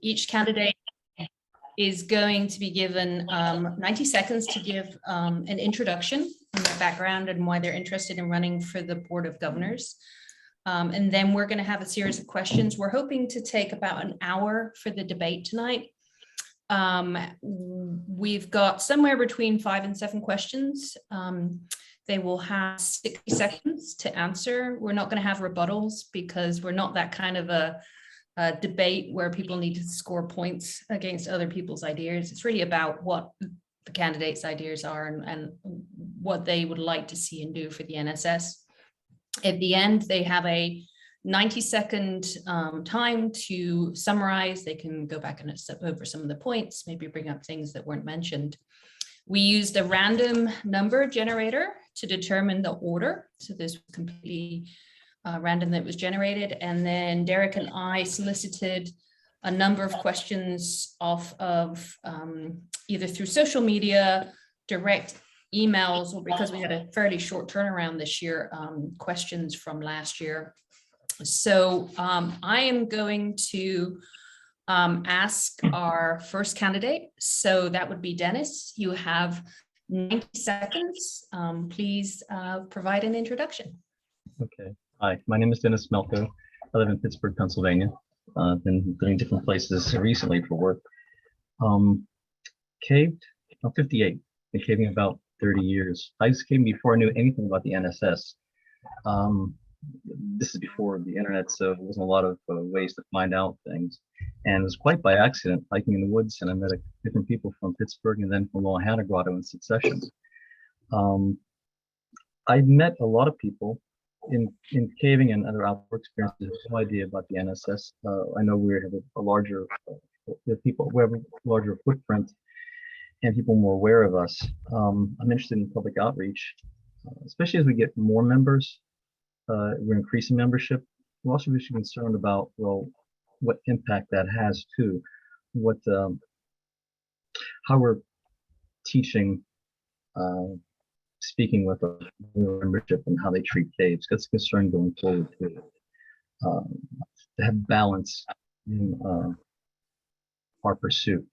Each candidate is going to be given 90 seconds to give an introduction on their background and why they're interested in running for the Board of Governors. And then we're going to have a series of questions. We're hoping to take about an hour for the debate tonight. We've got somewhere between 5 and 7 questions. They will have 60 seconds to answer. We're not going to have rebuttals because we're not that kind of a debate where people need to score points against other people's ideas. It's really about what the candidates' ideas are and what they would like to see and do for the NSS. At the end, they have a 90-second time to summarize. They can go back and step over some of the points, maybe bring up things that weren't mentioned. We used a random number generator to determine the order. So this was completely random that was generated. And then Derek and I solicited a number of questions off of either through social media, direct emails, or because we had a fairly short turnaround this year, questions from last year. So I am going to ask our first candidate. So that would be Dennis. You have 90 seconds. Please provide an introduction. Okay. Hi, my name is Dennis Melko. I live in Pittsburgh, Pennsylvania. I've been living different places recently for work. Caved, I'm 58. Been caving about 30 years. I was caving before I knew anything about the NSS. This is before the internet, so there wasn't a lot of ways to find out things. And it was quite by accident, hiking in the woods, and I met different people from Pittsburgh and then from Grotto in succession. I met a lot of people in caving and other outdoor experiences. I have no idea about the NSS. I know we have a larger, we have a larger footprint and people more aware of us. I'm interested in public outreach, especially as we get more members. We're increasing membership. We're also really concerned about, well, what impact that has too, how we're teaching, speaking with our membership and how they treat caves. That's a concern going forward too. To have balance in our pursuit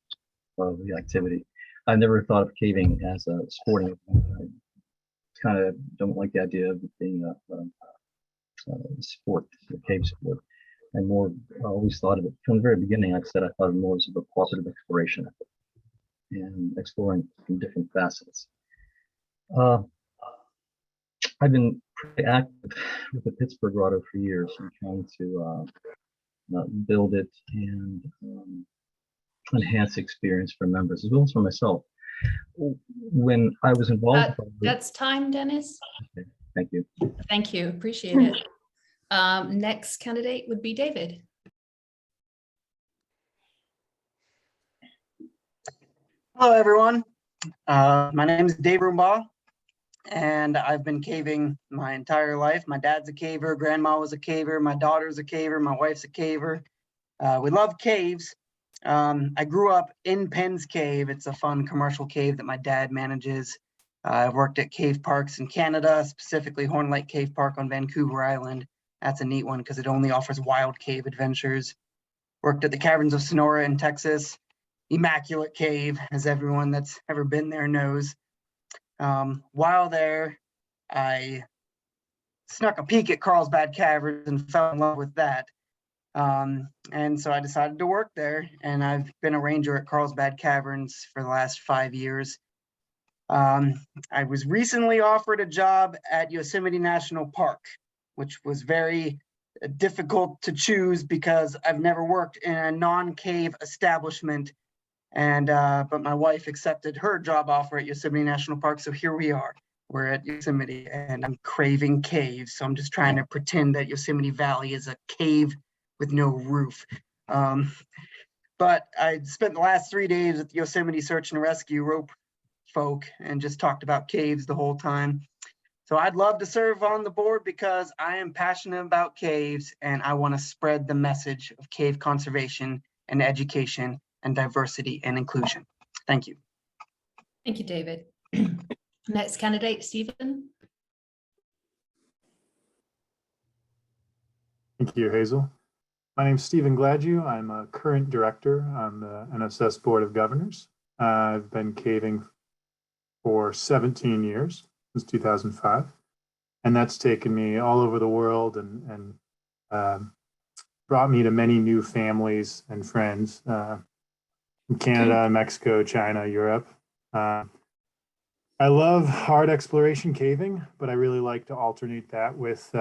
of the activity. I never thought of caving as a sporting event. I kind of don't like the idea of it being a sport, a cave sport. And more, I always thought of it from the very beginning. Like I said, I thought of it more as a cooperative exploration and exploring from different facets. I've been pretty active with the Pittsburgh Grotto for years. I'm trying to build it and enhance the experience for members as well as for myself. When I was involved, that's time, Dennis. Okay, thank you. Thank you, appreciate it. Next candidate would be David. Hello, everyone. My name is David Brumbaugh, and I've been caving my entire life. My dad's a caver, grandma was a caver, my daughter's a caver, my wife's a caver. We love caves. I grew up in Penn's Cave. It's a fun commercial cave that my dad manages. I've worked at cave parks in Canada, specifically Horn Lake Cave Park on Vancouver Island. That's a neat one because it only offers wild cave adventures. Worked at the Caverns of Sonora in Texas. Immaculate cave, as everyone that's ever been there knows. While there, I snuck a peek at Carlsbad Caverns and fell in love with that. And so I decided to work there, and I've been a ranger at Carlsbad Caverns for the last 5 years. I was recently offered a job at Yosemite National Park, which was very difficult to choose because I've never worked in a non-cave establishment. And but my wife accepted her job offer at Yosemite National Park, so here we are. We're at Yosemite, and I'm craving caves, so I'm just trying to pretend that Yosemite Valley is a cave with no roof. But I spent the last 3 days at the Yosemite Search and Rescue rope folk and just talked about caves the whole time. So I'd love to serve on the board because I am passionate about caves and I want to spread the message of cave conservation and education and diversity and inclusion. Thank you. Thank you, David. Next candidate, Stephen. Thank you, Hazel. My name's Stephen Gladieux. I'm a current director on the NSS Board of Governors. I've been caving for 17 years, since 2005. And that's taken me all over the world and brought me to many new families and friends from Canada, Mexico, China, Europe. I love hard exploration caving, but I really like to alternate that with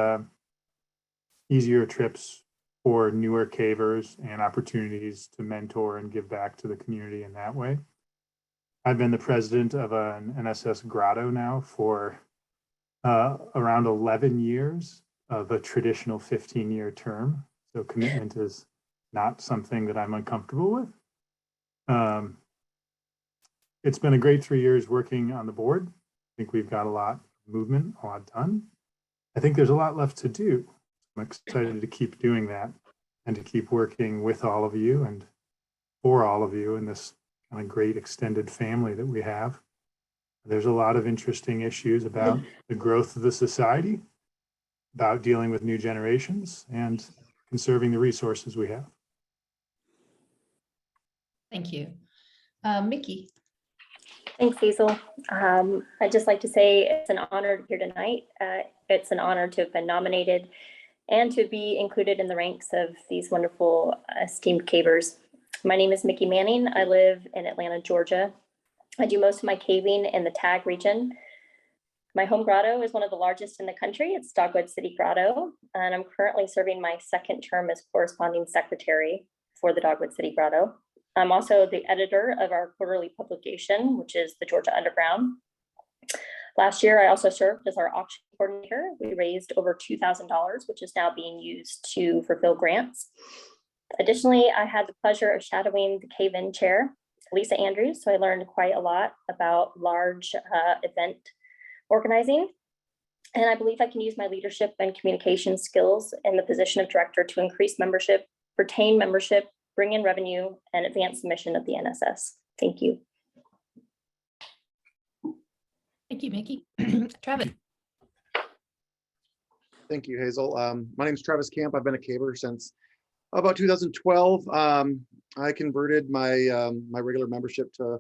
easier trips for newer cavers and opportunities to mentor and give back to the community in that way. I've been the president of an NSS grotto now for around 11 years of a traditional 15-year term. So commitment is not something that I'm uncomfortable with. It's been a great 3 years working on the board. I think we've got a lot of movement, a lot done. I think there's a lot left to do. I'm excited to keep doing that and to keep working with all of you and for all of you in this kind of great extended family that we have. There's a lot of interesting issues about the growth of the society, about dealing with new generations and conserving the resources we have. Thank you. Miki. Thanks, Hazel. I'd just like to say it's an honor to be here tonight. It's an honor to have been nominated and to be included in the ranks of these wonderful esteemed cavers. My name is Miki Manning. I live in Atlanta, Georgia. I do most of my caving in the Tag region. My home grotto is one of the largest in the country. It's Dogwood City Grotto, and I'm currently serving my second term as corresponding secretary for the Dogwood City Grotto. I'm also the editor of our quarterly publication, which is the Georgia Underground. Last year, I also served as our auction coordinator. We raised over $2,000, which is now being used to fulfill grants. Additionally, I had the pleasure of shadowing the cave-in chair, Lisa Andrews, so I learned quite a lot about large event organizing. And I believe I can use my leadership and communication skills in the position of director to increase membership, retain membership, bring in revenue, and advance the mission of the NSS. Thank you. Thank you, Miki. Travis. Thank you, Hazel. My name is Travis Camp. I've been a caver since about 2012. I converted my my regular membership to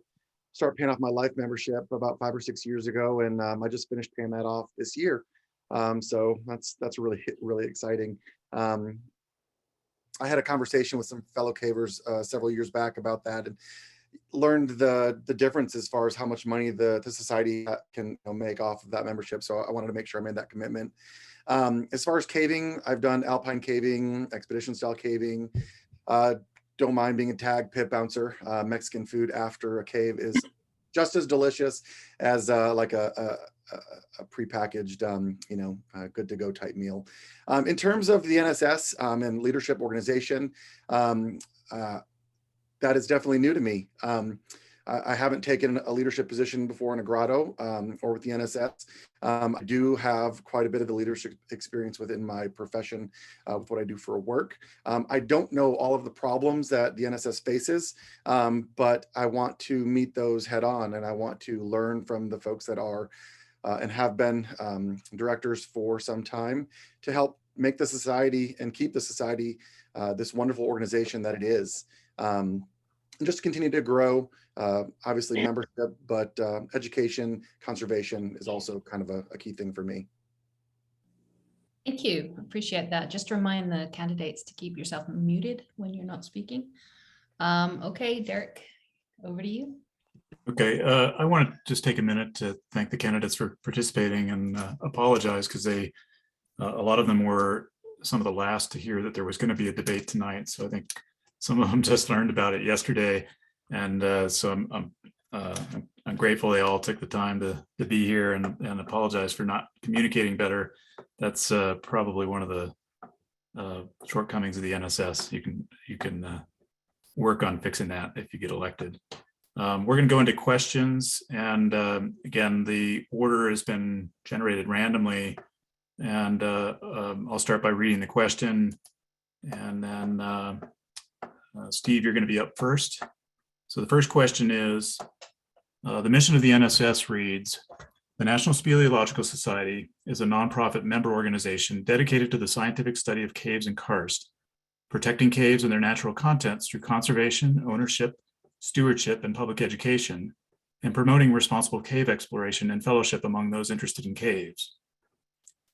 start paying off my life membership about 5 or 6 years ago, and I just finished paying that off this year. So that's really exciting. I had a conversation with some fellow cavers several years back about that, and learned the difference as far as how much money the society can make off of that membership. So I wanted to make sure I made that commitment. As far as caving, I've done alpine caving, expedition style caving. Don't mind being a tag pit bouncer. Mexican food after a cave is just as delicious as like a prepackaged, good to go type meal. In terms of the NSS and leadership organization, that is definitely new to me. I haven't taken a leadership position before in a grotto or with the NSS. I do have quite a bit of the leadership experience within my profession with what I do for work. I don't know all of the problems that the NSS faces, but I want to meet those head on, and I want to learn from the folks that are and have been directors for some time to help make the society and keep the society this wonderful organization that it is. And just continue to grow, obviously membership, but education, conservation is also kind of a key thing for me. Thank you. Appreciate that. Just remind the candidates to keep yourself muted when you're not speaking. Okay, Derek, over to you. Okay, I want to just take a minute to thank the candidates for participating and apologize because a lot of them were some of the last to hear that there was going to be a debate tonight. So I think some of them just learned about it yesterday, and so I'm grateful they all took the time to be here, and apologize for not communicating better. That's probably one of the shortcomings of the NSS. You can work on fixing that if you get elected. We're going to go into questions, and again, the order has been generated randomly, and I'll start by reading the question, and then Steve, you're going to be up first. So the first question is, the mission of the NSS reads, the National Speleological Society is a nonprofit member organization dedicated to the scientific study of caves and karst. protecting caves and their natural contents through conservation, ownership, stewardship, and public education, and promoting responsible cave exploration and fellowship among those interested in caves.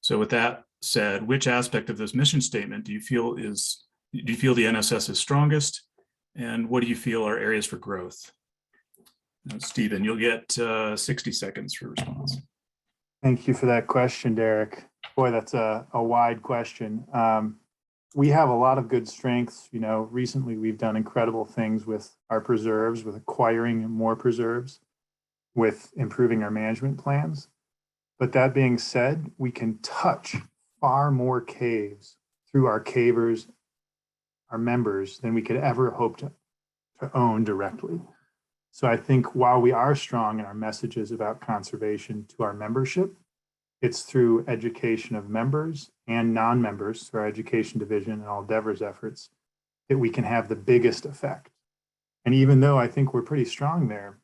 So with that said, which aspect of this mission statement do you feel the NSS is strongest? And what do you feel are areas for growth? Now, Stephen, you'll get 60 seconds for response. Thank you for that question, Derek. Boy, that's a wide question. We have a lot of good strengths. You know, recently we've done incredible things with our preserves, with acquiring more preserves, with improving our management plans. But that being said, we can touch far more caves through our cavers, our members, than we could ever hope to own directly. So I think while we are strong in our messages about conservation to our membership, it's through education of members and non-members, through our education division and all Devers efforts, that we can have the biggest effect. And even though I think we're pretty strong there,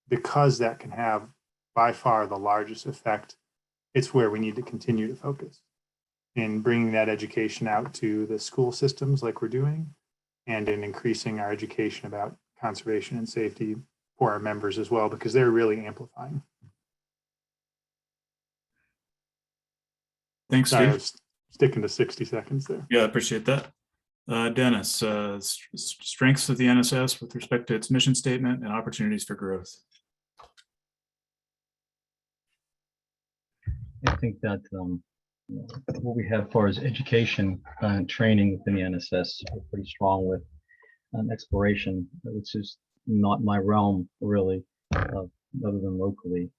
because that can have by far the largest effect, it's where we need to continue to focus in bringing that education out to the school systems like we're doing, and in increasing our education about conservation and safety for our members as well, because they're really amplifying. Thanks, Sorry, I Steve. was sticking to 60 seconds there. Yeah, I appreciate that. Dennis, strengths of the NSS with respect to its mission statement and opportunities for growth. I think that what we have as far as education and training within the NSS, we're pretty strong with exploration, which is not my realm really, other than locally.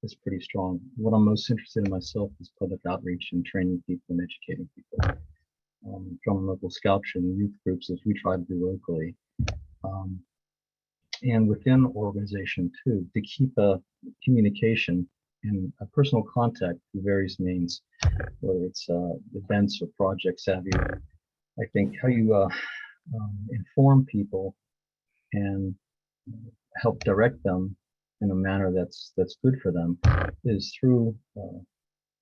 It's pretty strong. What I'm most interested in myself is public outreach and training people and educating people. From local scouts and youth groups, as we try to do locally. And within the organization too, to keep a communication and a personal contact through various means, whether it's events or projects have you. I think how you inform people and help direct them in a manner that's good for them is through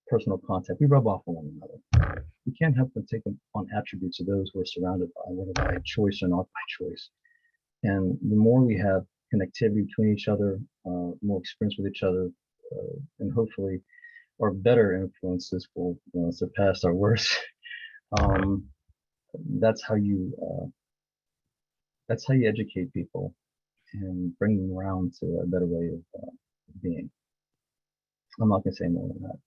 personal contact. We rub off on one another. We can't help but take on attributes of those we're surrounded by, whether by choice or not by choice. And the more we have connectivity between each other, more experience with each other, and hopefully our better influences will surpass our worst. That's how you educate people and bring them around to a better way of being. I'm not going to say more than that.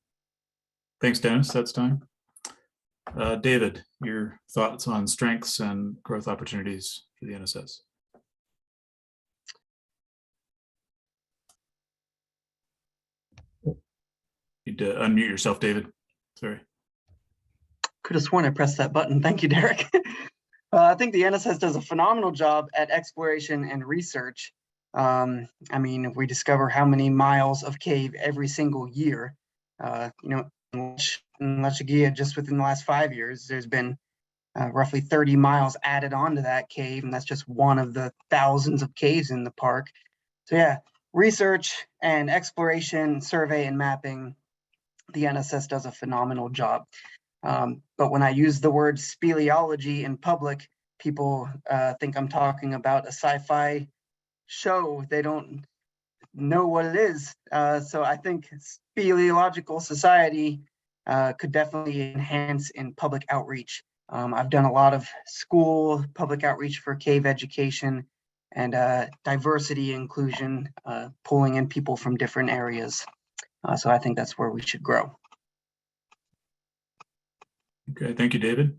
Thanks, Dennis. That's time. David, your thoughts on strengths and growth opportunities for the NSS? Need to unmute yourself, David. Sorry. Could have sworn I pressed that button. Thank you, Derek. I think the NSS does a phenomenal job at exploration and research. I mean, if we discover how many miles of cave every single year, in Lachagua, just within the last 5 years, there's been roughly 30 miles added onto that cave, and that's just one of the thousands of caves in the park. So yeah, research and exploration, survey and mapping, the NSS does a phenomenal job. But when I use the word speleology in public, people think I'm talking about a sci-fi show. They don't know what it is. So I think speleological society could definitely enhance in public outreach. I've done a lot of school public outreach for cave education and diversity inclusion, pulling in people from different areas. So I think that's where we should grow. Okay, thank you, David.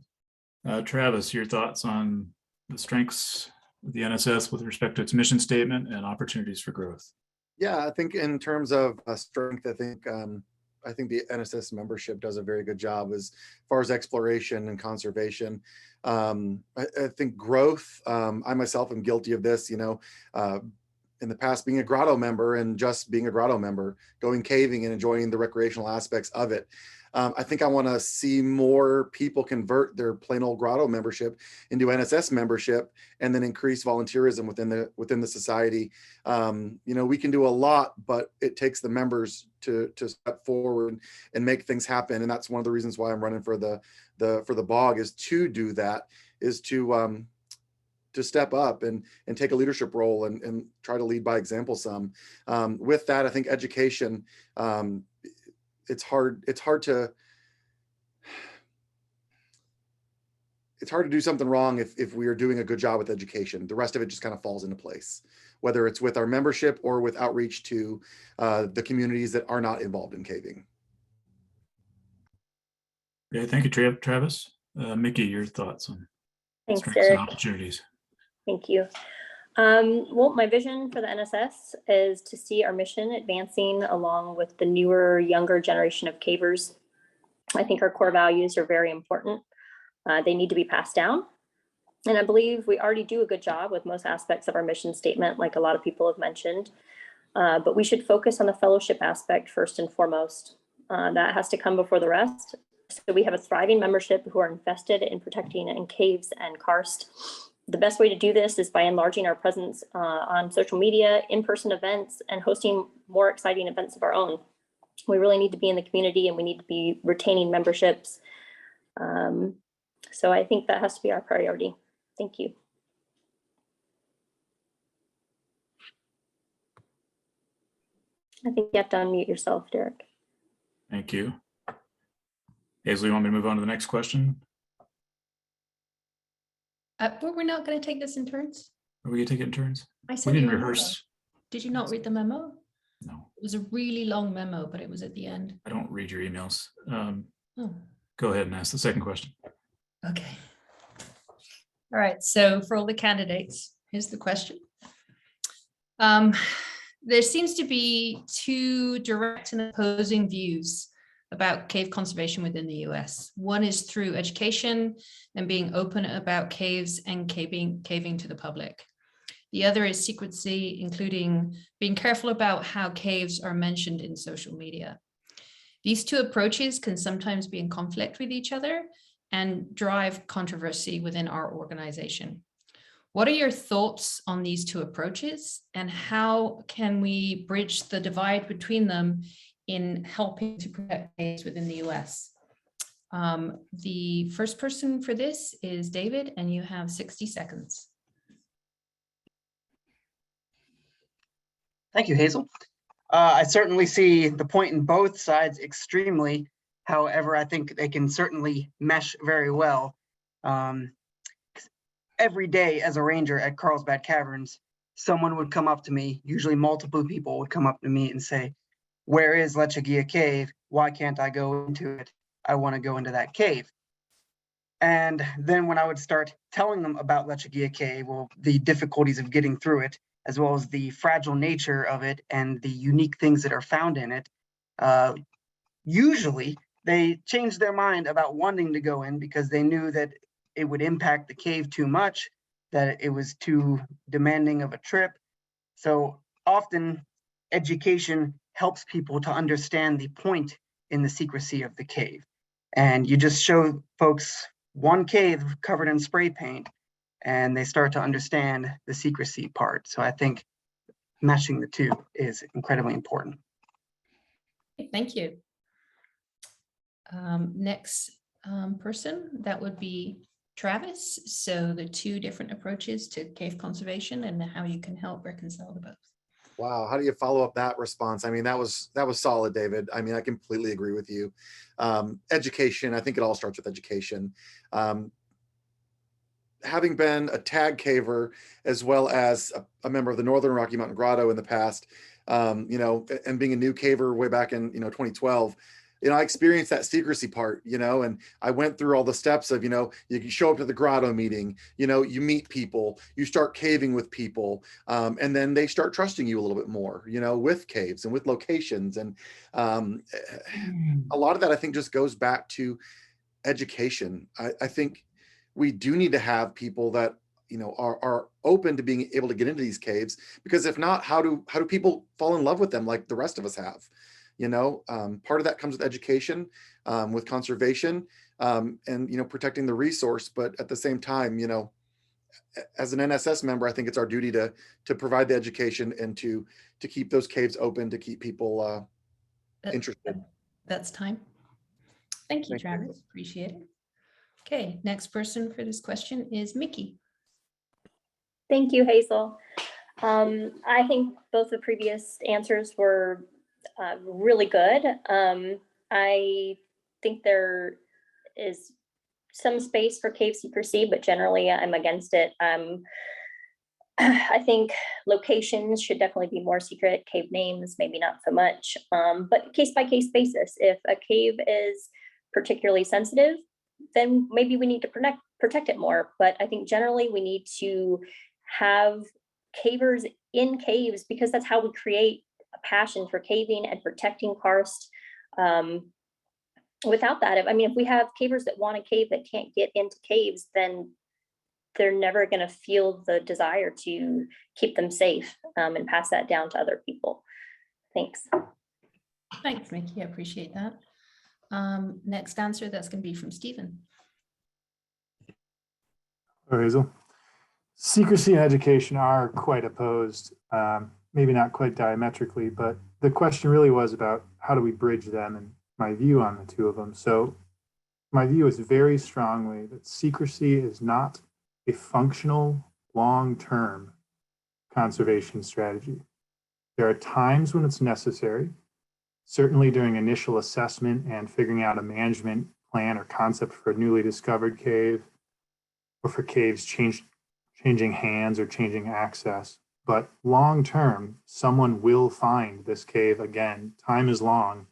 Travis, your thoughts on the strengths of the NSS with respect to its mission statement and opportunities for growth? Yeah, I think in terms of strength, I think the NSS membership does a very good job as far as exploration and conservation. I think growth, I myself am guilty of this, in the past being a grotto member and just being a grotto member, going caving and enjoying the recreational aspects of it. I think I want to see more people convert their plain old grotto membership into NSS membership, and then increase volunteerism within the society. We can do a lot, but it takes the members to step forward and make things happen. And that's one of the reasons why I'm running for the bog, is to do that. to step up and take a leadership role and try to lead by example some. With that, I think education, it's hard to do something wrong if we are doing a good job with education. The rest of it just kind of falls into place, whether it's with our membership or with outreach to the communities that are not involved in caving. Okay, thank you, Travis. Miki, your thoughts on Thanks, strengths and Derek. opportunities? Thank you. Well, my vision for the NSS is to see our mission advancing along with the newer, younger generation of cavers. I think our core values are very important. They need to be passed down. And I believe we already do a good job with most aspects of our mission statement, like a lot of people have mentioned. But we should focus on the fellowship aspect first and foremost. That has to come before the rest. So we have a thriving membership who are invested in protecting in caves and karst. The best way to do this is by enlarging our presence on social media, in-person events, and hosting more exciting events of our own. We really need to be in the community and we need to be retaining memberships. So I think that has to be our priority. Thank you. I think you have to unmute yourself, Derek. Thank you. Hazel, you want me to move on to the next question? But we're not going to take this in turns. Are we gonna take it in turns? I We said didn't rehearse. Did you not read the memo? No, It was a really long memo, but it was at the end. I don't read your emails. Oh, Go ahead and ask the second question. okay. All right. So for all the candidates, here's the question. There seems to be two direct and opposing views about cave conservation within the US. One is through education and being open about caves and caving to the public. The other is secrecy, including being careful about how caves are mentioned in social media. These two approaches can sometimes be in conflict with each other and drive controversy within our organization. What are your thoughts on these two approaches, and how can we bridge the divide between them in helping to protect caves within the US? The first person for this is David, and you have 60 seconds. Thank you, Hazel. I certainly see the point in both sides extremely. However, I think they can certainly mesh very well. Every day as a ranger at Carlsbad Caverns, someone would come up to me, usually multiple people would come up to me and say, "Where is Lechagia Cave? Why can't I go into it? I want to go into that cave." And then when I would start telling them about Lechagia Cave, well, the difficulties of getting through it, as well as the fragile nature of it and the unique things that are found in it, usually they changed their mind about wanting to go in because they knew that it would impact the cave too much, that it was too demanding of a trip. So often education helps people to understand the point in the secrecy of the cave. And you just show folks one cave covered in spray paint and they start to understand the secrecy part. So I think meshing the two is incredibly important. Thank you. Next person, that would be Travis. So the two different approaches to cave conservation and how you can help reconcile the both. Wow, how do you follow up that response? I mean, that was solid, David. I mean, I completely agree with you. Education, I think it all starts with education. Having been a tag caver as well as a member of the Northern Rocky Mountain Grotto in the past, and being a new caver way back in 2012, I experienced that secrecy part, and I went through all the steps of, you show up to the grotto meeting, you meet people, you start caving with people, and then they start trusting you a little bit more, with caves and with locations. And a lot of that, I think, just goes back to education. I think we do need to have people that, are open to being able to get into these caves, because if not, how do people fall in love with them like the rest of us have? Part of that comes with education, with conservation, and, protecting the resource. But at the same time, as an NSS member, I think it's our duty to provide the education and to keep those caves open, to keep people interested. That's time. Thank you, Thank you. Travis. Appreciate it. Okay, next person for this question is Miki. Thank you, Hazel. I think both the previous answers were really good. I think there is some space for cave secrecy, but generally I'm against it. I think locations should definitely be more secret. Cave names, maybe not so much, but case by case basis. If a cave is particularly sensitive, then maybe we need to protect it more. But I think generally we need to have cavers in caves because that's how we create a passion for caving and protecting karst. Without that, I mean, if we have cavers that want to cave that can't get into caves, then they're never going to feel the desire to keep them safe and pass that down to other people. Thanks. Thanks, Miki. I appreciate that. Next answer, that's going to be from Stephen. Or Hazel. Secrecy and education are quite opposed, maybe not quite diametrically, but the question really was about how do we bridge them and my view on the two of them. So my view is very strongly that secrecy is not a functional long-term conservation strategy. There are times when it's necessary, certainly during initial assessment and figuring out a management plan or concept for a newly discovered cave, or for caves changing hands or changing access. But long-term, someone will find this cave again. Time is long.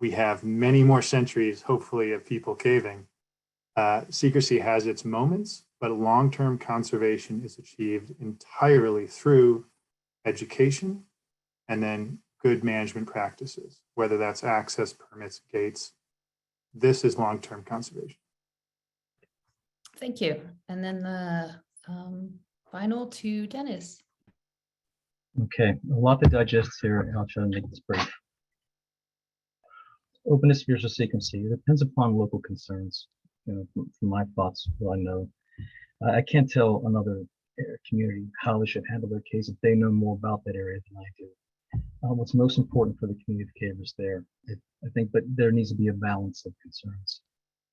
We have many more centuries, hopefully, of people caving. Secrecy has its moments, but long-term conservation is achieved entirely through education and then good management practices, whether that's access, permits, gates. This is long-term conservation. Thank you. And then the final to Dennis. Okay, a lot to digest here, and I'll try to make this brief. Openness versus secrecy. It depends upon local concerns. You know, from my thoughts, what I know. I can't tell another community how they should handle their case if they know more about that area than I do. What's most important for the community of cavers there, I think, but there needs to be a balance of concerns.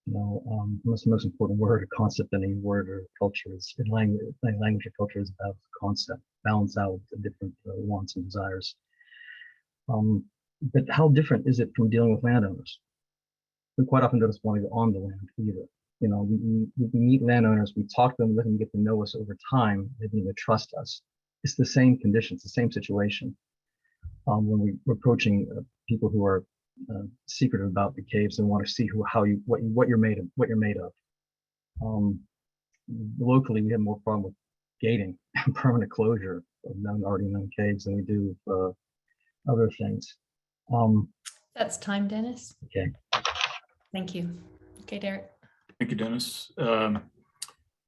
You know, most important word or concept in any word or culture is in language or culture is about concept, balance out the different wants and desires. But how different is it from dealing with landowners? We quite often don't want to go on the land either. You know, we meet landowners, we talk to them, let them get to know us over time, they need to trust us. It's the same conditions, the same situation. When we're approaching people who are secretive about the caves and want to see what you're made of. Locally, we have more problem with gating and permanent closure of already known caves than we do with other things. That's time, Dennis. Okay. Thank you. Okay, Derek. Thank you, Dennis. All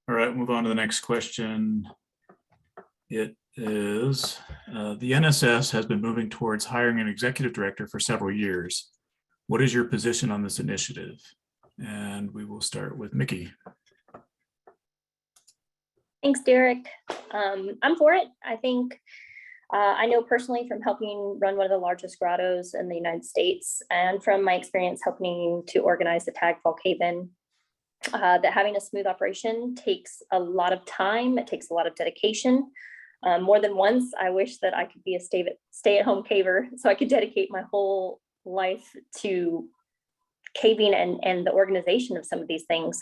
right, move on to the next question. It is, the NSS has been moving towards hiring an executive director for several years. What is your position on this initiative? And we will start with Miki. Thanks, Derek. I'm for it. I think I know personally from helping run one of the largest grottos in the United States and from my experience helping to organize the Tag Fall Cave-In, that having a smooth operation takes a lot of time. It takes a lot of dedication. More than once, I wish that I could be a stay-at-home caver so I could dedicate my whole life to caving and the organization of some of these things.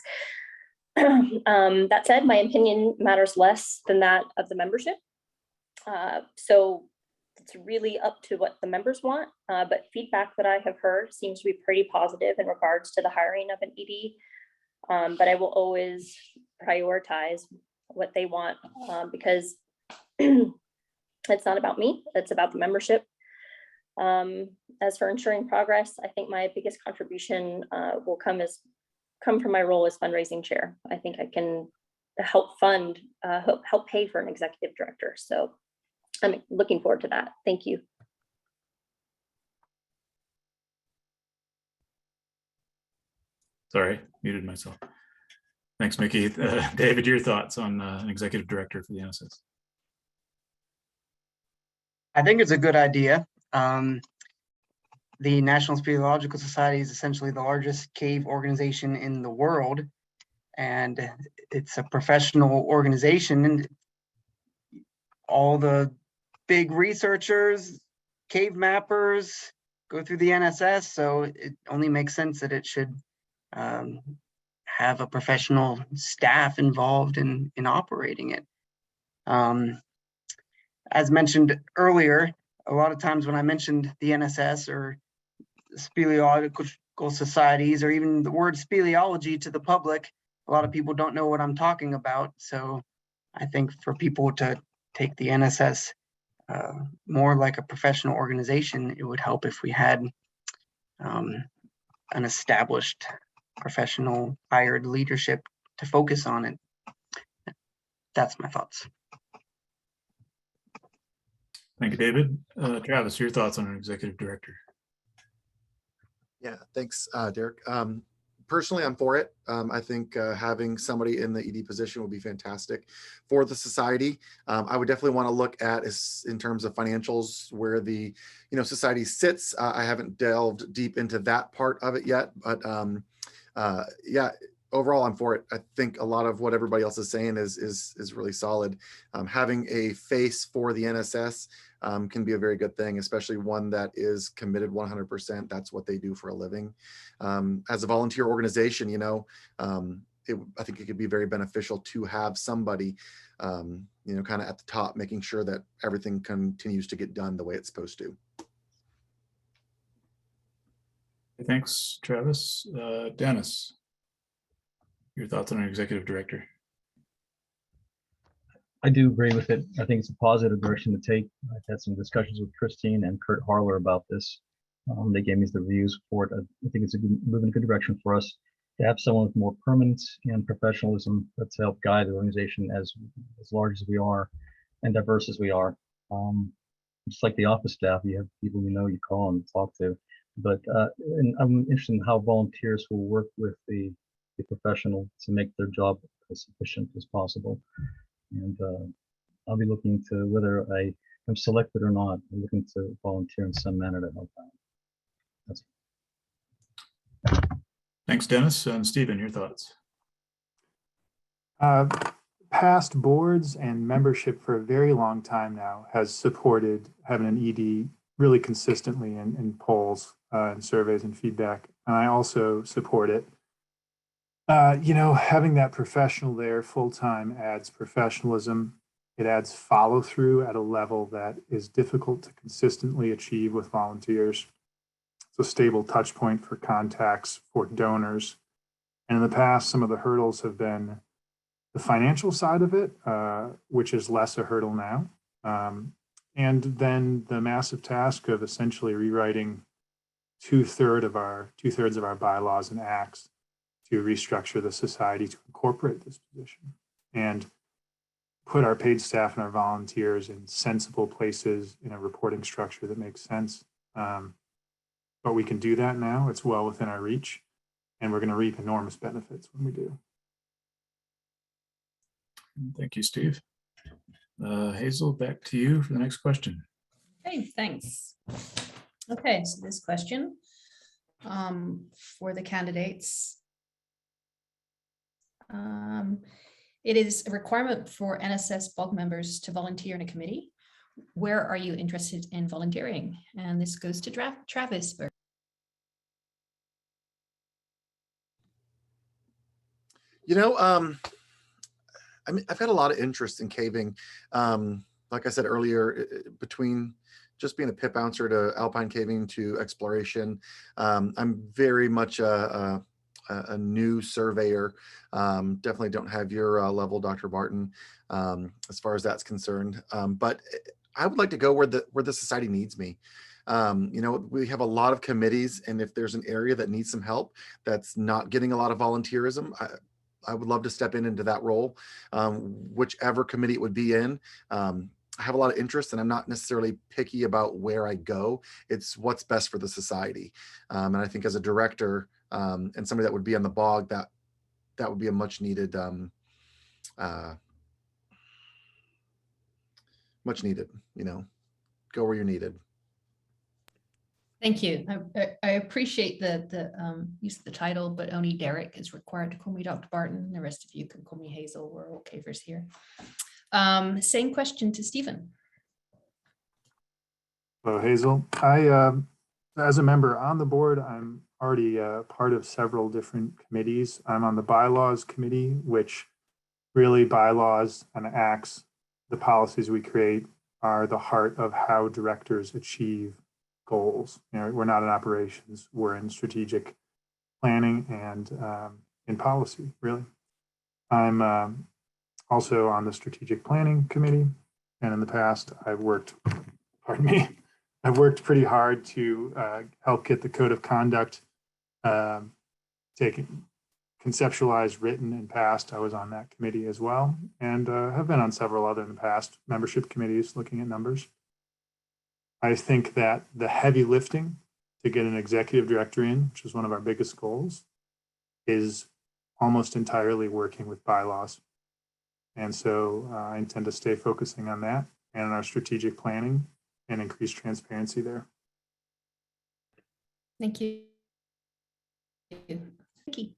That said, my opinion matters less than that of the membership. So it's really up to what the members want, but feedback that I have heard seems to be pretty positive in regards to the hiring of an ED. But I will always prioritize what they want because it's not about me, it's about the membership. As for ensuring progress, I think my biggest contribution will come from my role as fundraising chair. I think I can help fund, help pay for an executive director. So I'm looking forward to that. Thank you. Sorry, muted myself. Thanks, Miki. David, your thoughts on an executive director for the NSS? I think it's a good idea. The National Speleological Society is essentially the largest cave organization in the world. and it's a professional organization, and all the big researchers, cave mappers go through the NSS, so it only makes sense that it should have a professional staff involved in operating it. As mentioned earlier, a lot of times when I mentioned the NSS or speleological societies, or even the word speleology to the public, a lot of people don't know what I'm talking about. So I think for people to take the NSS more like a professional organization, it would help if we had an established professional hired leadership to focus on it. That's my thoughts. Thank you, David. Travis, your thoughts on an executive director? Yeah, thanks, Derek. Personally, I'm for it. I think having somebody in the ED position would be fantastic for the society. I would definitely want to look at, in terms of financials, where the society sits. I haven't delved deep into that part of it yet, but yeah, overall, I'm for it. I think a lot of what everybody else is saying is really solid. Having a face for the NSS can be a very good thing, especially one that is committed 100%. That's what they do for a living. As a volunteer organization, I think it could be very beneficial to have somebody, kind of at the top, making sure that everything continues to get done the way it's supposed to. Thanks, Travis. Dennis, your thoughts on an executive director? I do agree with it. I think it's a positive direction to take. I've had some discussions with Christine and Kurt Harler about this. They gave me the reviews for it. I think it's a good move in a good direction for us to have someone with more permanence and professionalism that's help guide the organization as large as we are and diverse as we are. Just like the office staff, you have people you call and talk to. But and I'm interested in how volunteers will work with the professional to make their job as efficient as possible. And I'll be looking to, whether I am selected or not, I'm looking to volunteer in some manner to help out. Thanks, Dennis. And Stephen, your thoughts? Past boards and membership for a very long time now has supported having an ED really consistently in polls and surveys and feedback. And I also support it. Having that professional there full-time adds professionalism. It adds follow-through at a level that is difficult to consistently achieve with volunteers. It's a stable touch point for contacts, for donors. And in the past, some of the hurdles have been the financial side of it, which is less a hurdle now. And then the massive task of essentially rewriting two-thirds of our bylaws and acts to restructure the society to incorporate this position and put our paid staff and our volunteers in sensible places in a reporting structure that makes sense. But we can do that now. It's well within our reach, and we're going to reap enormous benefits when we do. Thank you, Steve. Hazel, back to you for the next question. Okay, thanks. Okay, so this question for the candidates. It is a requirement for NSS bulk members to volunteer in a committee. Where are you interested in volunteering? And this goes to Travis. I mean, I've got a lot of interest in caving. Like I said earlier, between just being a pit bouncer to alpine caving to exploration, I'm very much a new surveyor. Definitely don't have your level, Dr. Barton, as far as that's concerned. But I would like to go where the society needs me. We have a lot of committees, and if there's an area that needs some help that's not getting a lot of volunteerism, I would love to step into that role, whichever committee it would be in. I have a lot of interest, and I'm not necessarily picky about where I go. It's what's best for the society. And I think as a director and somebody that would be on the bog, that would be a much needed, go where you're needed. Thank you. I appreciate the use of the title, but only Derek is required to call me Dr. Barton. The rest of you can call me Hazel. We're all cavers here. Same question to Stephen. Hello, Hazel. As a member on the board, I'm already part of several different committees. I'm on the bylaws committee, which really bylaws and acts, the policies we create are the heart of how directors achieve goals. You know, we're not in operations, we're in strategic planning and in policy, really. I'm also on the strategic planning committee. And in the past, I've worked pretty hard to help get the code of conduct conceptualized, written, and passed. I was on that committee as well, and have been on several other in the past membership committees looking at numbers. I think that the heavy lifting to get an executive director in, which is one of our biggest goals, is almost entirely working with bylaws. And so I intend to stay focusing on that and on our strategic planning and increase transparency there. Thank you. Miki.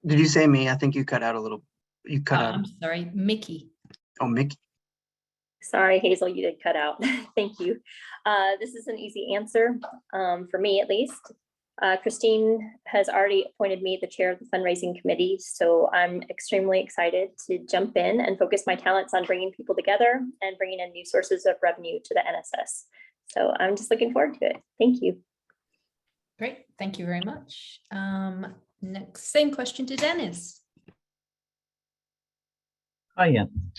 Did you say me? I think you cut out a little. You cut out. I'm sorry, Miki. Oh, Mickey. Sorry, Hazel, you did cut out. Thank you. This is an easy answer for me, at least. Christine has already appointed me the chair of the fundraising committee, so I'm extremely excited to jump in and focus my talents on bringing people together and bringing in new sources of revenue to the NSS. So I'm just looking forward to it. Thank you. Great, thank you very much. Next, same question to Dennis. Hi, Ian.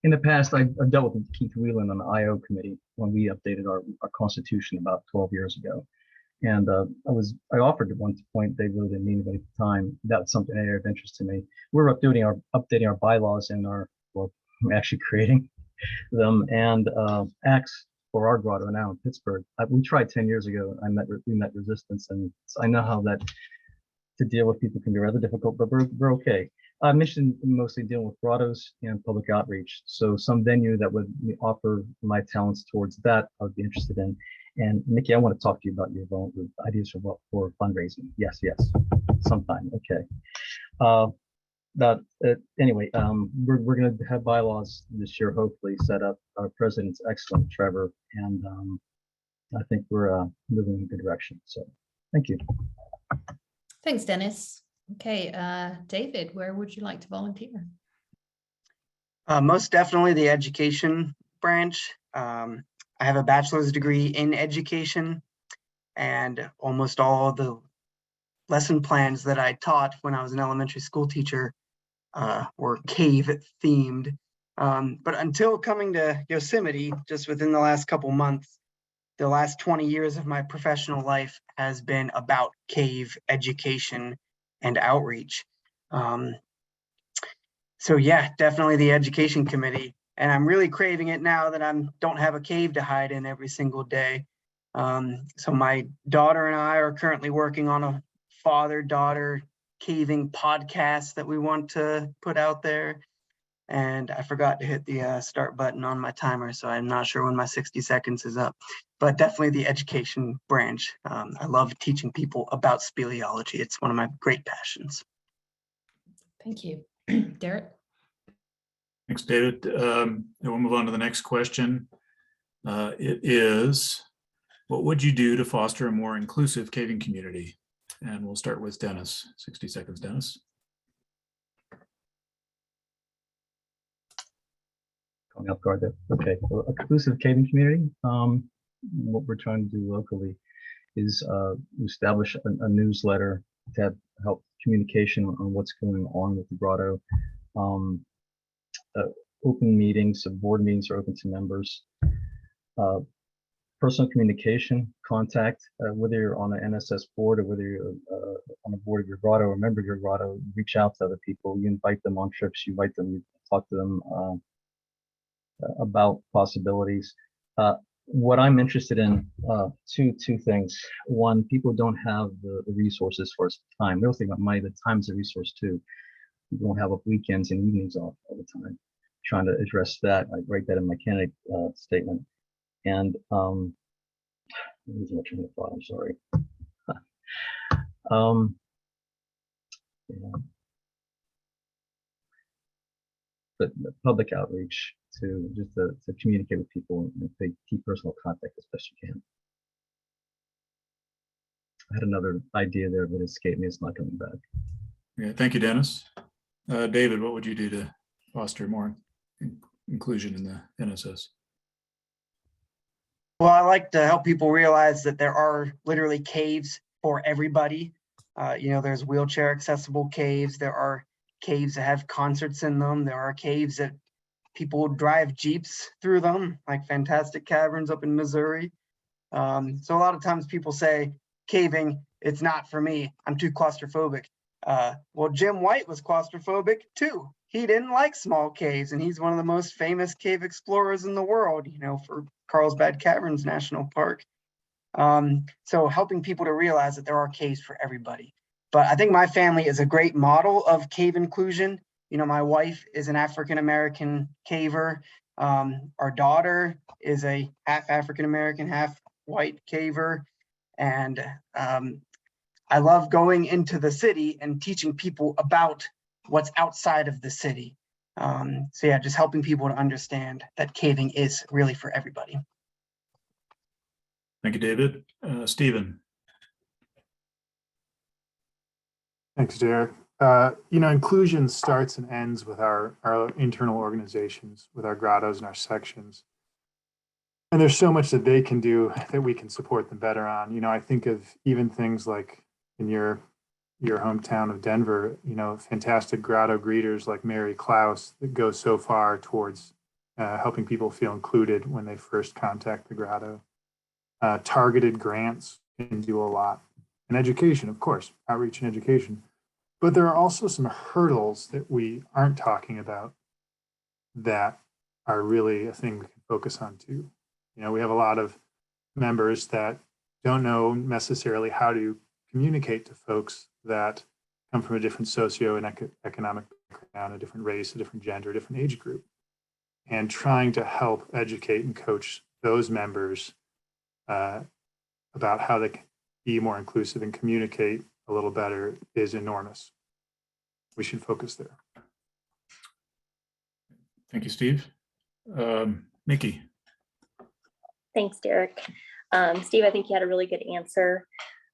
In the past, I've dealt with Keith Whelan on the IO committee when we updated our constitution about 12 years ago. And I offered at one point, they really didn't need anybody at the time. That's something area of interest to me. We're updating our bylaws and well, actually creating them and acts for our grotto now in Pittsburgh. We tried 10 years ago. We met resistance, and so I know how that to deal with people can be rather difficult, but we're okay. I mentioned mostly dealing with grottos and public outreach. So some venue that would offer my talents towards that, I would be interested in. And Miki, I want to talk to you about your ideas for fundraising. Yes, sometime. Okay. Anyway, we're going to have bylaws this year, hopefully set up. Our president's excellent, Trevor, and I think we're moving in a good direction. So thank you. Thanks, Dennis. Okay, David, where would you like to volunteer? Most definitely the education branch. I have a bachelor's degree in education, and almost all of the lesson plans that I taught when I was an elementary school teacher were cave themed. But until coming to Yosemite, just within the last couple months, the last 20 years of my professional life has been about cave education and outreach. So yeah, definitely the education committee. And I'm really craving it now that I don't have a cave to hide in every single day. So my daughter and I are currently working on a father-daughter caving podcast that we want to put out there. And I forgot to hit the start button on my timer, so I'm not sure when my 60 seconds is up. But definitely the education branch. I love teaching people about speleology. It's one of my great passions. Thank you. Derek? Thanks, David. And we'll move on to the next question. It is, what would you do to foster a more inclusive caving community? And we'll start with Dennis. 60 seconds, Dennis. Caught me off guard there. Okay, well, inclusive caving community. What we're trying to do locally is establish a newsletter to help communication on what's going on with the grotto. Open meetings, board meetings are open to members. Personal communication, contact, whether you're on an NSS board or whether you're on the board of your grotto or a member of your grotto, reach out to other people. You invite them on trips, you invite them, you talk to them about possibilities. what I'm interested in, two things. One, people don't have the resources for time. The other thing about money, the time's a resource too. People don't have weekends and evenings off all the time. Trying to address that, I write that in my candidate statement. And I'm losing my train of thought. I'm sorry. Yeah. But the public outreach to just to communicate with people and keep personal contact as best you can. I had another idea there, but it escaped me. It's not coming back. Yeah, thank you, Dennis. David, what would you do to foster more inclusion in the NSS? Well, I like to help people realize that there are literally caves for everybody. There's wheelchair accessible caves. There are caves that have concerts in them. There are caves that people drive Jeeps through them, like Fantastic Caverns up in Missouri. So a lot of times people say, caving, it's not for me. I'm too claustrophobic. Well, Jim White was claustrophobic too. He didn't like small caves, and he's one of the most famous cave explorers in the world, for Carlsbad Caverns National Park. So helping people to realize that there are caves for everybody. But I think my family is a great model of cave inclusion. My wife is an African-American caver. Our daughter is a half African-American, half white caver. And I love going into the city and teaching people about what's outside of the city. So yeah, just helping people to understand that caving is really for everybody. Thank you, David. Stephen. Thanks, Derek. Inclusion starts and ends with our internal organizations, with our grottos and our sections. And there's so much that they can do that we can support them better on. I think of even things like in your hometown of Denver, fantastic grotto greeters like Mary Klaus that go so far towards helping people feel included when they first contact the grotto. Targeted grants can do a lot. And education, of course, outreach and education. But there are also some hurdles that we aren't talking about that are really a thing we can focus on too. We have a lot of members that don't know necessarily how to communicate to folks that come from a different socio and economic background, a different race, a different gender, a different age group, and trying to help educate and coach those members about how they can be more inclusive and communicate a little better is enormous. We should focus there. Thank you, Steve. Miki. Thanks, Derek. Steve, I think you had a really good answer.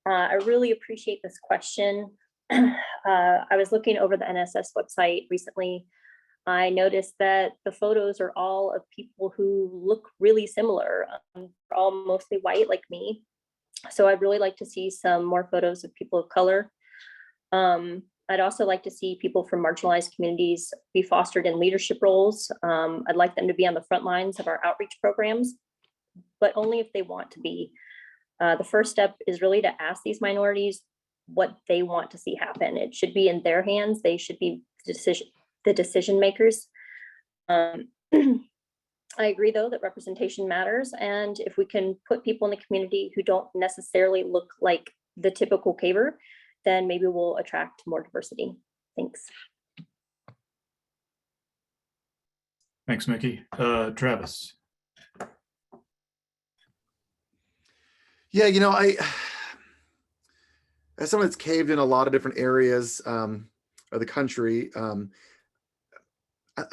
I really appreciate this question. I was looking over the NSS website recently. I noticed that the photos are all of people who look really similar, all mostly white like me. So I'd really like to see some more photos of people of color. I'd also like to see people from marginalized communities be fostered in leadership roles. I'd like them to be on the front lines of our outreach programs, but only if they want to be. The first step is really to ask these minorities what they want to see happen. It should be in their hands. They should be the decision makers. I agree, though, that representation matters. And if we can put people in the community who don't necessarily look like the typical caver, then maybe we'll attract more diversity. Thanks. Thanks, Miki. Travis. Yeah, as someone that's caved in a lot of different areas of the country,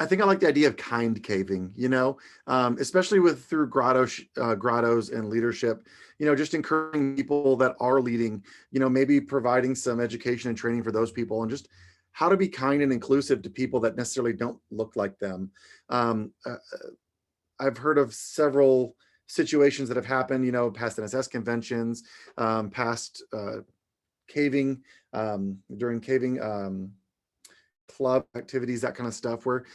I think I like the idea of kind caving, especially through grottos and leadership, just encouraging people that are leading, maybe providing some education and training for those people and just how to be kind and inclusive to people that necessarily don't look like them. I've heard of several situations that have happened, past NSS conventions, past caving, during caving club activities, that kind of stuff, where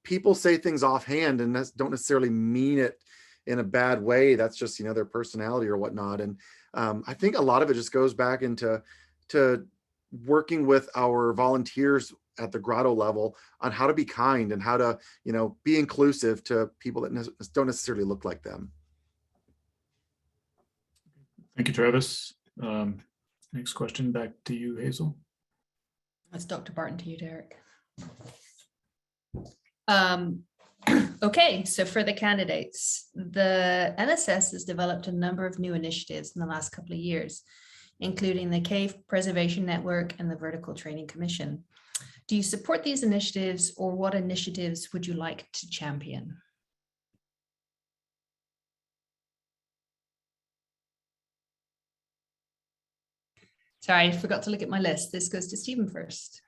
people say things offhand and don't necessarily mean it in a bad way. That's just, their personality or whatnot. And I think a lot of it just goes back into working with our volunteers at the grotto level on how to be kind and how to, be inclusive to people that don't necessarily look like them. Thank you, Travis. Next question, back to you, Hazel. That's Dr. Barton to you, Derek. Okay, so for the candidates, the NSS has developed a number of new initiatives in the last couple of years, including the Cave Preservation Network and the Vertical Training Commission. Do you support these initiatives, or what initiatives would you like to champion? Sorry, I forgot to look at my list. This goes to Stephen first.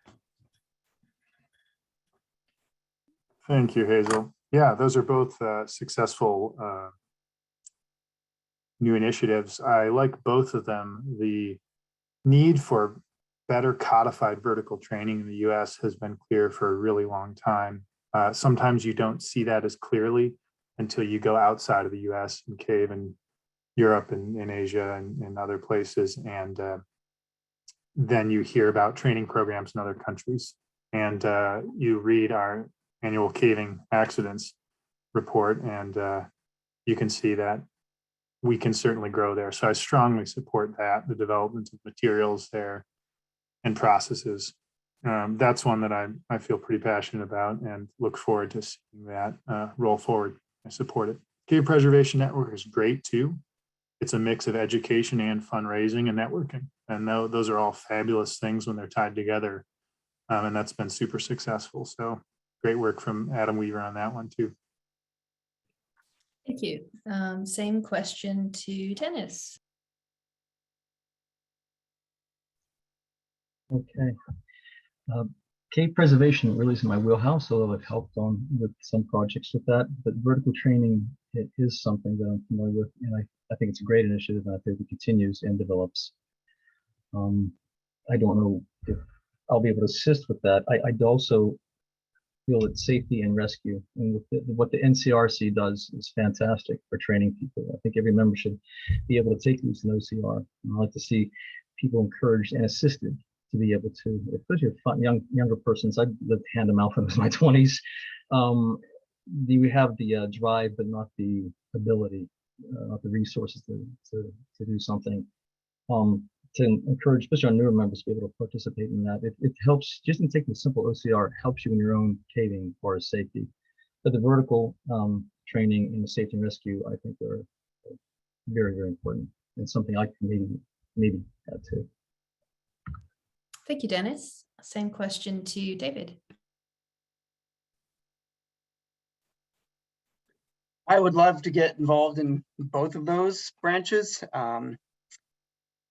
Thank you, Hazel. Yeah, those are both successful new initiatives. I like both of them. The need for better codified vertical training in the US has been clear for a really long time. Sometimes you don't see that as clearly until you go outside of the US and cave in Europe and in Asia and other places. And then you hear about training programs in other countries. And you read our annual caving accidents report, and you can see that we can certainly grow there. So I strongly support that, the development of materials there and processes. That's one that I feel pretty passionate about and look forward to seeing that roll forward. I support it. Cave Preservation Network is great too. It's a mix of education and fundraising and networking. And those are all fabulous things when they're tied together. And that's been super successful. So great work from Adam Weaver on that one too. Thank you. Same question to Dennis. Okay. Cave preservation really is in my wheelhouse, although I've helped on with some projects with that. But vertical training, it is something that I'm familiar with, and I think it's a great initiative, and I think it continues and develops. I don't know if I'll be able to assist with that. I'd also feel that safety and rescue, and what the NCRC does is fantastic for training people. I think every member should be able to take these in OCR. And I like to see people encouraged and assisted to be able to, especially younger persons. I lived hand to mouth in my 20s. We have the drive, but not the ability, not the resources to do something. To encourage, especially our newer members, to be able to participate in that. It helps, just in taking the simple OCR, helps you in your own caving as far as safety. But the vertical training and the safety and rescue, I think, are very, very important, and something I can maybe add to. Thank you, Dennis. Same question to David. I would love to get involved in both of those branches.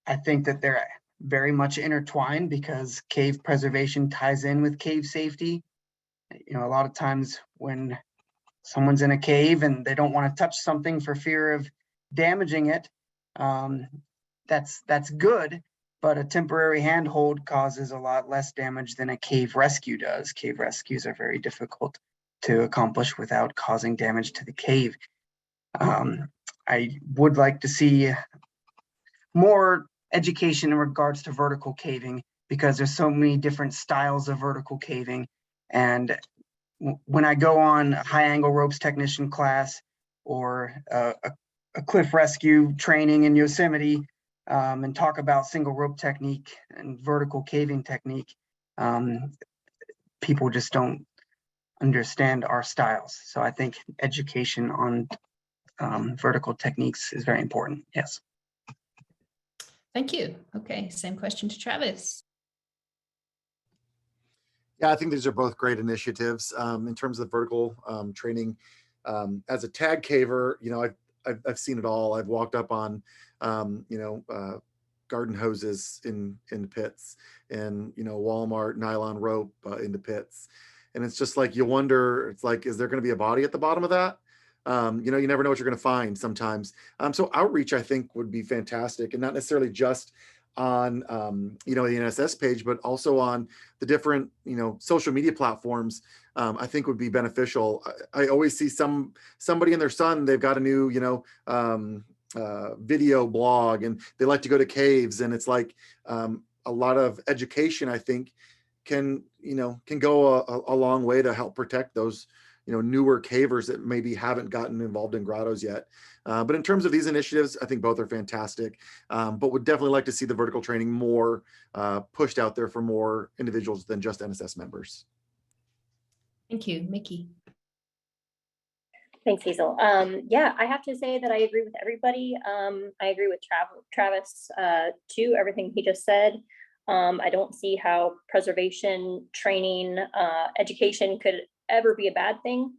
I think that they're very much intertwined because cave preservation ties in with cave safety. You know, a lot of times when someone's in a cave and they don't want to touch something for fear of damaging it, that's good, but a temporary handhold causes a lot less damage than a cave rescue does. Cave rescues are very difficult to accomplish without causing damage to the cave. I would like to see more education in regards to vertical caving, because there's so many different styles of vertical caving. And when I go on a high angle ropes technician class or a cliff rescue training in Yosemite and talk about single rope technique and vertical caving technique, people just don't understand our styles. So I think education on vertical techniques is very important. Yes. Thank you. Okay, same question to Travis. Yeah, I think these are both great initiatives in terms of vertical training. As a tag caver, you know, I've seen it all. I've walked up on, garden hoses in the pits, and Walmart nylon rope into pits, and it's just like you wonder. It's like, is there going to be a body at the bottom of that? You never know what you're going to find sometimes. So outreach, I think, would be fantastic, and not necessarily just on the NSS page, but also on the different social media platforms. I think would be beneficial. I always see somebody and their son, they've got a new video blog, and they like to go to caves, and it's like a lot of education, I think, can go a long way to help protect those newer cavers that maybe haven't gotten involved in grottos yet. But in terms of these initiatives, I think both are fantastic, but would definitely like to see the vertical training more pushed out there for more individuals than just NSS members. Thank you, Miki. Thanks, Hazel. Yeah, I have to say that I agree with everybody. I agree with Travis too, everything he just said. I don't see how preservation, training, education could ever be a bad thing.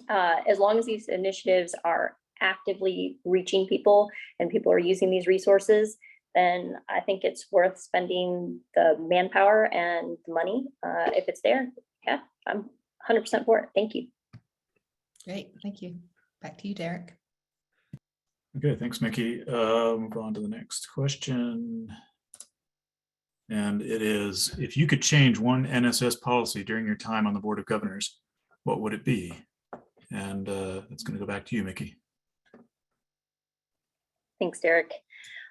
As long as these initiatives are actively reaching people and people are using these resources, then I think it's worth spending the manpower and the money if it's there. Yeah, I'm 100% for it. Thank you. Great, thank you. Back to you, Derek. Okay, thanks, Miki. Move on to the next question. And it is, if you could change one NSS policy during your time on the Board of Governors, what would it be? And it's going to go back to you, Miki. Thanks, Derek.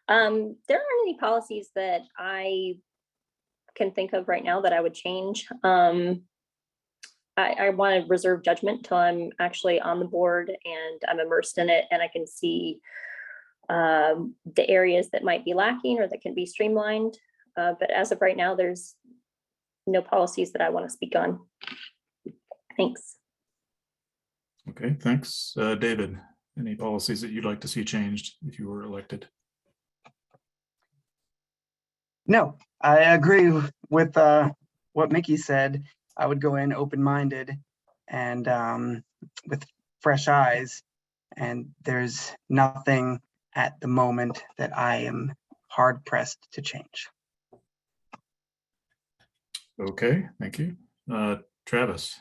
There aren't any policies that I can think of right now that I would change. I want to reserve judgment till I'm actually on the board and I'm immersed in it and I can see the areas that might be lacking or that can be streamlined. But as of right now, there's no policies that I want to speak on. Thanks. Okay, thanks. David, any policies that you'd like to see changed if you were elected? No, I agree with what Miki said. I would go in open-minded and with fresh eyes. And there's nothing at the moment that I am hard pressed to change. Okay, thank you. Travis.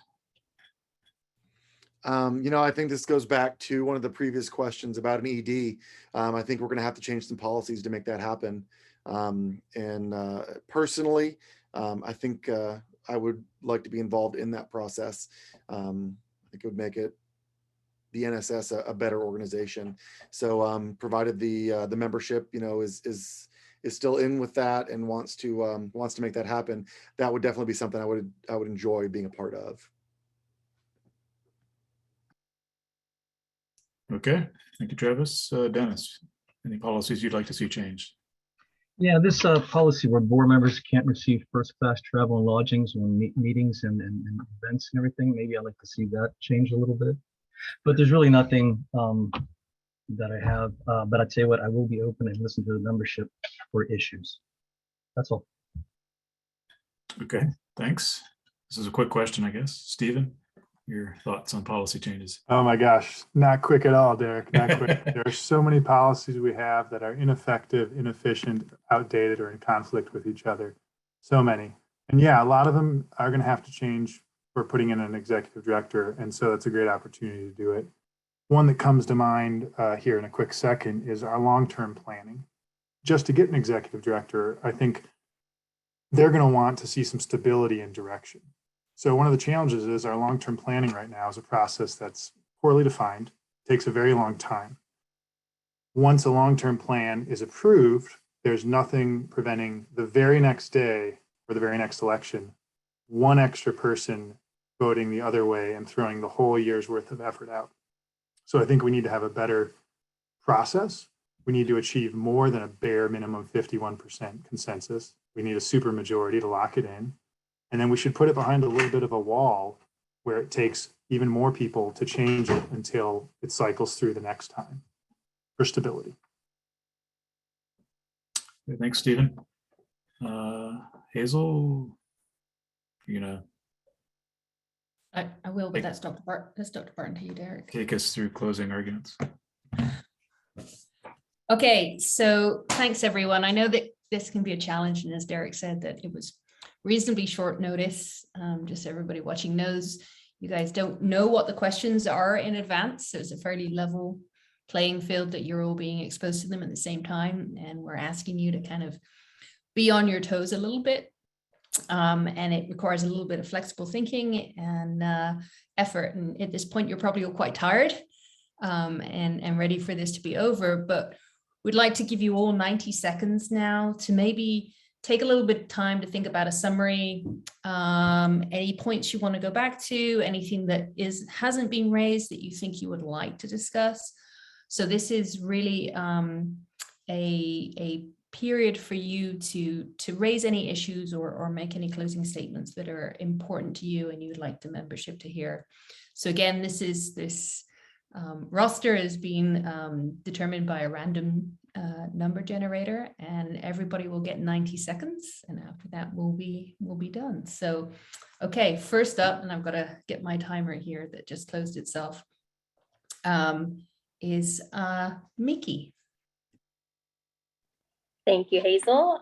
I think this goes back to one of the previous questions about an ED. I think we're going to have to change some policies to make that happen. Personally, I think I would like to be involved in that process. I think it would make the NSS a better organization. So provided the membership, is still in with that and wants to make that happen, that would definitely be something I would enjoy being a part of. Okay, thank you, Travis. Dennis, any policies you'd like to see changed? Yeah, this policy where board members can't receive first-class travel and lodgings when meetings and events and everything, maybe I'd like to see that change a little bit. But there's really nothing that I have. But I tell you what, I will be open and listen to the membership for issues. That's all. Okay, thanks. This is a quick question, I guess. Stephen, your thoughts on policy changes? Oh my gosh, not quick at all, Derek, not quick. There are so many policies we have that are ineffective, inefficient, outdated, or in conflict with each other. So many. And yeah, a lot of them are going to have to change for putting in an executive director. And so it's a great opportunity to do it. One that comes to mind here in a quick second is our long-term planning. Just to get an executive director, I think they're going to want to see some stability and direction. So one of the challenges is our long-term planning right now is a process that's poorly defined, takes a very long time. Once a long-term plan is approved, there's nothing preventing the very next day or the very next election, one extra person voting the other way and throwing the whole year's worth of effort out. So I think we need to have a better process. We need to achieve more than a bare minimum 51% consensus. We need a supermajority to lock it in. And then we should put it behind a little bit of a wall where it takes even more people to change it until it cycles through the next time for stability. Okay, thanks, Stephen. Hazel, I will, but that's Dr. Barton. That's Dr. Barton to you, Derek. take us through closing arguments. Okay, so thanks everyone. I know that this can be a challenge, and as Derek said, that it was reasonably short notice. Just so everybody watching knows, you guys don't know what the questions are in advance, so it's a fairly level playing field that you're all being exposed to them at the same time, and we're asking you to kind of be on your toes a little bit. And it requires a little bit of flexible thinking and effort. And at this point, you're probably all quite tired and ready for this to be over. But we'd like to give you all 90 seconds now to maybe take a little bit of time to think about a summary, any points you want to go back to, anything that hasn't been raised that you think you would like to discuss. So this is really a period for you to raise any issues or make any closing statements that are important to you and you would like the membership to hear. So again, this roster is being determined by a random number generator, and everybody will get 90 seconds, and after that we'll be done. So okay, first up, and I've got to get my timer here that just closed itself, is Miki. Thank you, Hazel.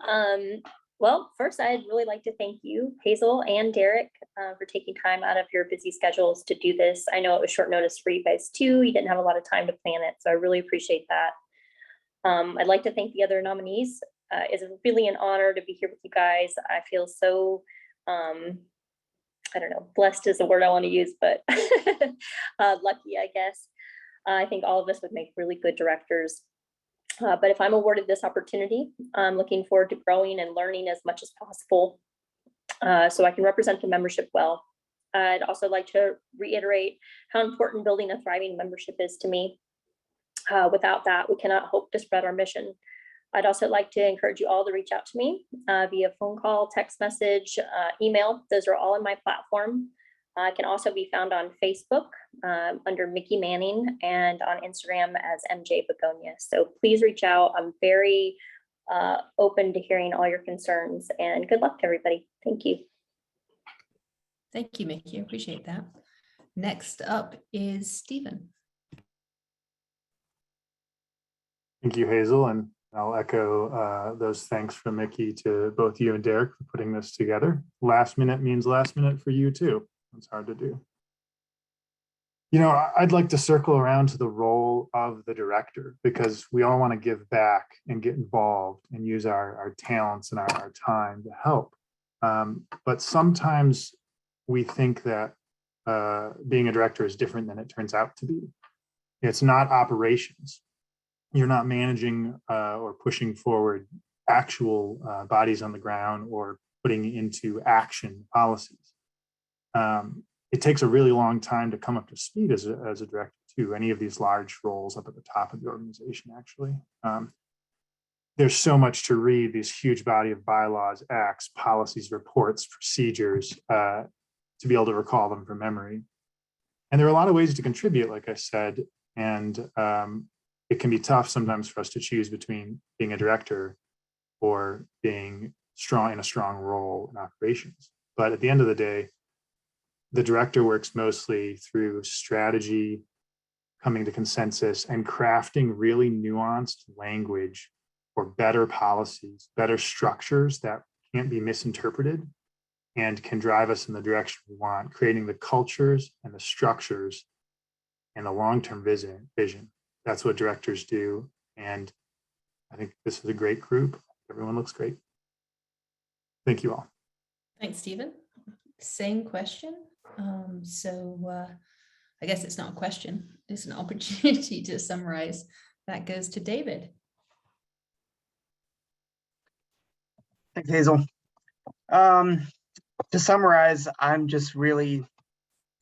Well, first, I'd really like to thank you, Hazel and Derek, for taking time out of your busy schedules to do this. I know it was short notice for you guys too. You didn't have a lot of time to plan it, so I really appreciate that. I'd like to thank the other nominees. It's really an honor to be here with you guys. I feel so, I don't know, blessed is the word I want to use, but lucky, I guess. I think all of us would make really good directors. But if I'm awarded this opportunity, I'm looking forward to growing and learning as much as possible so I can represent the membership well. I'd also like to reiterate how important building a thriving membership is to me. Without that, we cannot hope to spread our mission. I'd also like to encourage you all to reach out to me via phone call, text message, email. Those are all in my platform. I can also be found on Facebook under Miki Manning and on Instagram as MJ Begonia. So please reach out. I'm very open to hearing all your concerns, and good luck to everybody. Thank you. Thank you, Miki. I appreciate that. Next up is Stephen. Thank you, Hazel, and I'll echo those thanks from Miki to both you and Derek for putting this together. Last minute means last minute for you too. It's hard to do. You know, I'd like to circle around to the role of the director, because we all want to give back and get involved and use our talents and our time to help. But sometimes we think that being a director is different than it turns out to be. It's not operations. You're not managing or pushing forward actual bodies on the ground or putting into action policies. It takes a really long time to come up to speed as a director too. Any of these large roles up at the top of the organization, actually. There's so much to read, these huge body of bylaws, acts, policies, reports, procedures, to be able to recall them from memory. And there are a lot of ways to contribute, like I said, and it can be tough sometimes for us to choose between being a director or being in a strong role in operations. But at the end of the day, the director works mostly through strategy, coming to consensus, and crafting really nuanced language for better policies, better structures that can't be misinterpreted and can drive us in the direction we want, creating the cultures and the structures and the long-term vision. That's what directors do. And I think this is a great group. Everyone looks great. Thank you all. Thanks, Stephen. Same question. I guess it's not a question, it's an opportunity to summarize. That goes to David. Thanks, Hazel. To summarize, I'm just really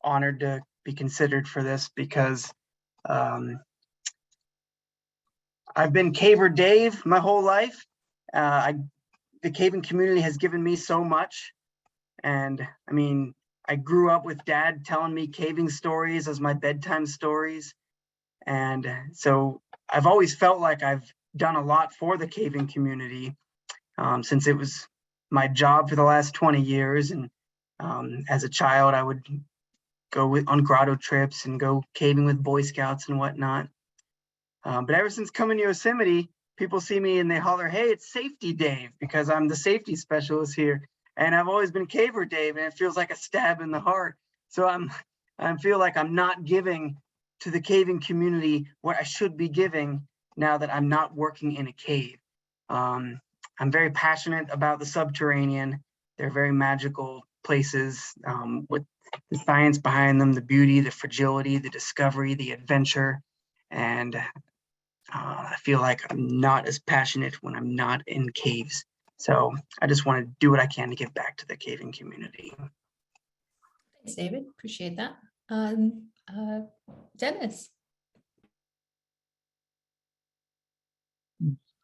honored to be considered for this because I've been Caver Dave my whole life. The caving community has given me so much. And I mean, I grew up with Dad telling me caving stories as my bedtime stories. And so I've always felt like I've done a lot for the caving community since it was my job for the last 20 years. And as a child, I would go on grotto trips and go caving with Boy Scouts and whatnot. But ever since coming to Yosemite, people see me and they holler, "Hey, it's Safety Dave," because I'm the safety specialist here. And I've always been Caver Dave, and it feels like a stab in the heart. So I feel like I'm not giving to the caving community what I should be giving now that I'm not working in a cave. I'm very passionate about the subterranean. They're very magical places with the science behind them, the beauty, the fragility, the discovery, the adventure. And I feel like I'm not as passionate when I'm not in caves. So I just want to do what I can to give back to the caving community. Thanks, David. Appreciate that. Dennis.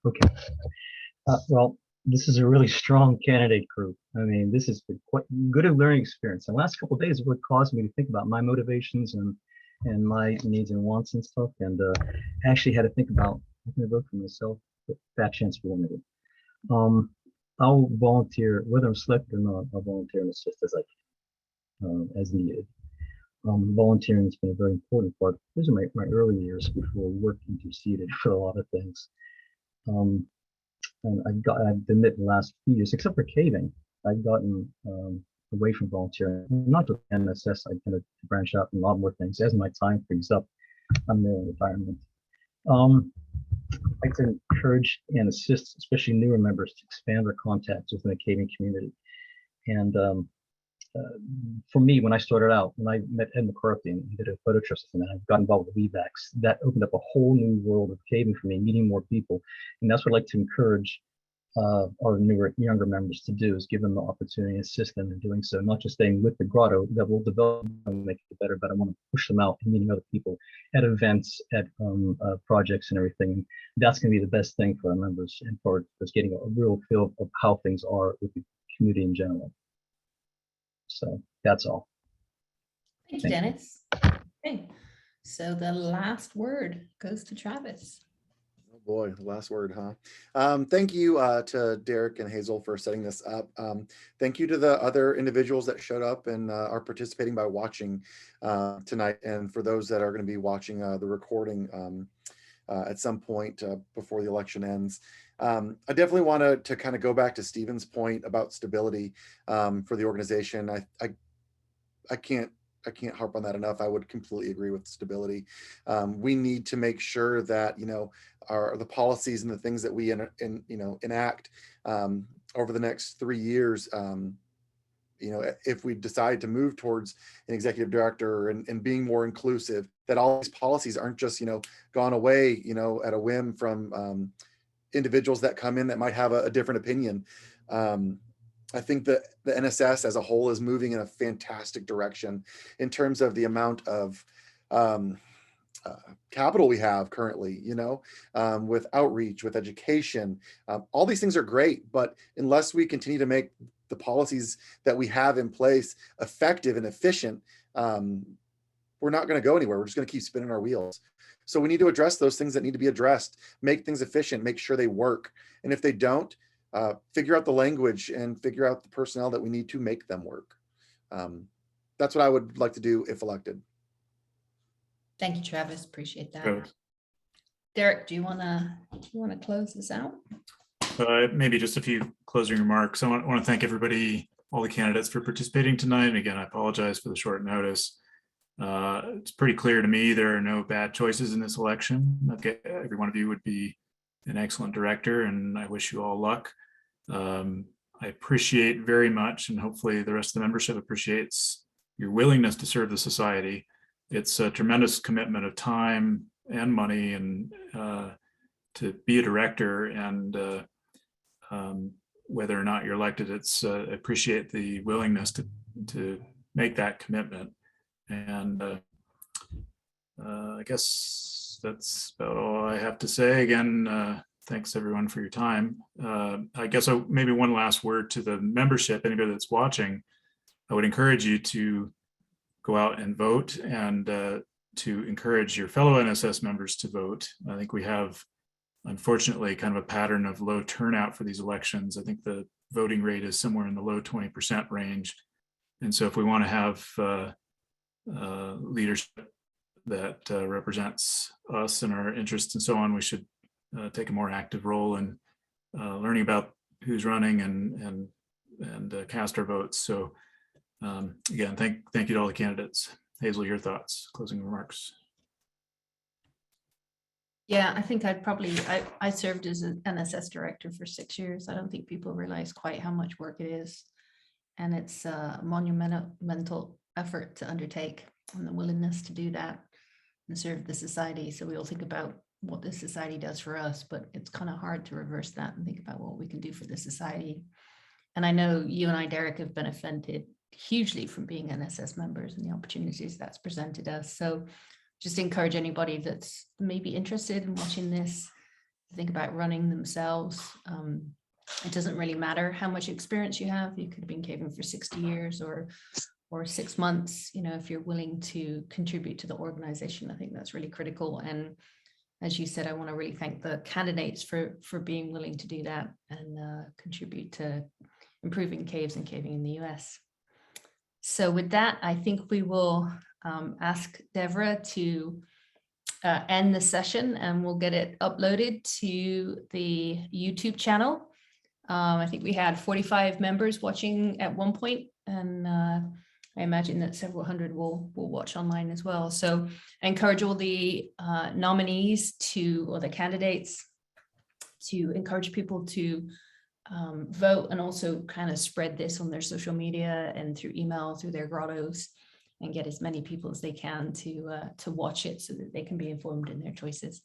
Okay. Well, this is a really strong candidate group. I mean, this has been quite good a learning experience. The last couple of days, what caused me to think about my motivations and my needs and wants and stuff. And I actually had to think about, I'm going to vote for myself, but that chance for limited. I'll volunteer, whether I'm selected or not, I'll volunteer and assist as needed. Volunteering has been a very important part. Those are my early years before work interceded for a lot of things. And I admit the last few years, except for caving, I've gotten away from volunteering. Not just NSS, I kind of branch out in a lot more things. As my time frees up, I'm there in retirement. I'd like to encourage and assist, especially newer members, to expand their contacts within the caving community. And for me, when I started out, when I met Ed McCarthy and did a photo trip with him, and I got involved with WeBacks, that opened up a whole new world of caving for me, meeting more people. And that's what I'd like to encourage our newer, younger members to do, is give them the opportunity and assist them in doing so, not just staying with the grotto that will develop and make it better, but I want to push them out and meeting other people at events, at projects and everything. And that's going to be the best thing for our members and for us getting a real feel of how things are with the community in general. So that's all. Thank you, Dennis. Okay, so the last word goes to Travis. Oh boy, the last word, huh? Thank you to Derek and Hazel for setting this up. Thank you to the other individuals that showed up and are participating by watching tonight, and for those that are going to be watching the recording at some point before the election ends. I definitely want to kind of go back to Stephen's point about stability for the organization. I can't harp on that enough. I would completely agree with stability. We need to make sure that, you know, the policies and the things that we enact over the next 3 years, you know, if we decide to move towards an executive director and being more inclusive, that all these policies aren't just, you know, gone away, you know, at a whim from individuals that come in that might have a different opinion. I think that the NSS as a whole is moving in a fantastic direction in terms of the amount of capital we have currently, you know, with outreach, with education. All these things are great, but unless we continue to make the policies that we have in place effective and efficient, we're not going to go anywhere. We're just going to keep spinning our wheels. So we need to address those things that need to be addressed, make things efficient, make sure they work. And if they don't, figure out the language and figure out the personnel that we need to make them work. That's what I would like to do if elected. Thank you, Travis. Appreciate that. Good. Derek, do you want to close this out? Maybe just a few closing remarks. I want to thank everybody, all the candidates, for participating tonight. And again, I apologize for the short notice. It's pretty clear to me there are no bad choices in this election. Okay, every one of you would be an excellent director, and I wish you all luck. I appreciate very much, and hopefully the rest of the membership appreciates your willingness to serve the society. It's a tremendous commitment of time and money, and to be a director, and whether or not you're elected, it's appreciate the willingness to make that commitment. And I guess that's about all I have to say. Again, thanks everyone for your time. I guess maybe one last word to the membership, anybody that's watching. I would encourage you to go out and vote, and to encourage your fellow NSS members to vote. I think we have, unfortunately, kind of a pattern of low turnout for these elections. I think the voting rate is somewhere in the low 20% range. And so if we want to have leadership that represents us and our interests and so on, we should take a more active role in learning about who's running and cast our votes. So again, thank you to all the candidates. Hazel, your thoughts, closing remarks. Yeah, I think I served as an NSS director for 6 years. I don't think people realize quite how much work it is. And it's a monumental effort to undertake, and the willingness to do that and serve the society. So we all think about what the society does for us, but it's kind of hard to reverse that and think about what we can do for the society. And I know you and I, Derek, have benefited hugely from being NSS members and the opportunities that's presented us. So just encourage anybody that's maybe interested in watching this to think about running themselves. It doesn't really matter how much experience you have. You could have been caving for 60 years or 6 months, you know, if you're willing to contribute to the organization. I think that's really critical. And as you said, I want to really thank the candidates for being willing to do that and contribute to improving caves and caving in the US. So with that, I think we will ask Deborah to end the session, and we'll get it uploaded to the YouTube channel. I think we had 45 members watching at one point, and I imagine that several hundred will watch online as well. So I encourage all the nominees or the candidates to encourage people to vote, and also kind of spread this on their social media and through email, through their grottos, and get as many people as they can to watch it so that they can be informed in their choices.